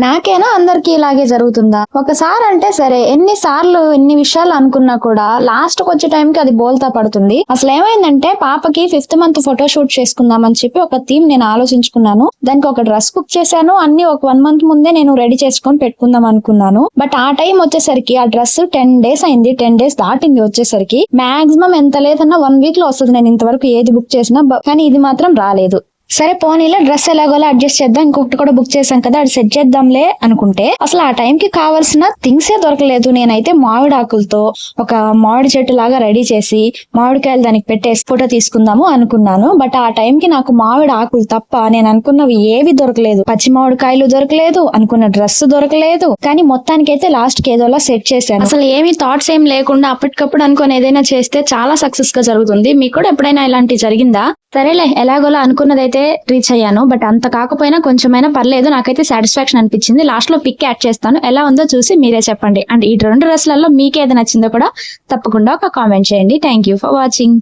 నాకేనా అందరికి ఇలాగే జరుగుతుందా? ఒకసారి అంటే సరే, ఎన్నిసార్లు ఎన్ని విషయాలు అనుకున్నా కూడా లాస్ట్ కి వచ్చే టైంకి అది బోల్తా పడుతుంది. అసలు ఏమైందంటే పాపకి 5th మంత్ ఫోటో షూట్ చేసుకుందాం అని చెప్పి ఒక థీమ్ నేను ఆలోచించుకున్నాను. దానికి ఒక డ్రెస్ బుక్ చేశాను. అన్ని ఒక 1 month ముందే నేను రెడీ చేసుకొని పెట్టుకుందాం అనుకున్నాను. బట్ ఆ టైం వచ్చేసరికి ఆ డ్రెస్ 10 days అయింది. 10 days దాటింది వచ్చేసరికి. మాక్సిమం ఎంత లేదన్నా 1 week లో వస్తుంది నేను ఇంతవరకు ఏది బుక్ చేసినా. కానీ ఇది మాత్రం రాలేదు. సరే పోనీలో డ్రెస్ ఎలాగోలా అడ్జస్ట్ చేద్దాం, ఇంకొకటి కూడా బుక్ చేశాం కదా అది సెట్ చేద్దాంలే అనుకుంటే అసలు ఆ టైంకి కావాల్సిన థింగ్సే దొరకలేదు. నేనైతే మామిడి ఆకులతో ఒక మామిడి చెట్టు లాగా రెడీ చేసి మామిడికాయలు దానికి పెట్టేసి ఫోటో తీసుకుందాము అనుకున్నాను. బట్ ఆ టైంకి నాకు మామిడి ఆకులు తప్ప నేను అనుకున్నవి ఏవి దొరకలేదు. పచ్చి మామిడికాయలు దొరకలేదు, అనుకున్న డ్రెస్ దొరకలేదు. కానీ మొత్తానికైతే లాస్ట్ కి ఏదోలా సెట్ చేశాను. అసలు ఏమి థాట్స్ ఏం లేకుండా అప్పటికప్పుడు అనుకుని ఏదైనా చేస్తే చాలా సక్సెస్ గా జరుగుతుంది. మీకు కూడా ఎప్పుడైనా ఇలాంటి జరిగిందా? సరేలే, ఎలాగోలా అనుకున్నదైతే రీచ్ అయ్యాను. బట్ అంత కాకపోయినా కొంచెమైనా పర్లేదు, నాకైతే సాటిస్ఫాక్షన్ అనిపించింది. లాస్ట్ లో పిక్ యాడ్ చేస్తాను, ఎలా ఉందో చూసి మీరే చెప్పండి. అండ్ ఈ 2 డ్రెస్లలో మీకు ఏది నచ్చిందో కూడా తప్పకుండా ఒక కామెంట్ చేయండి. Thank you for watching.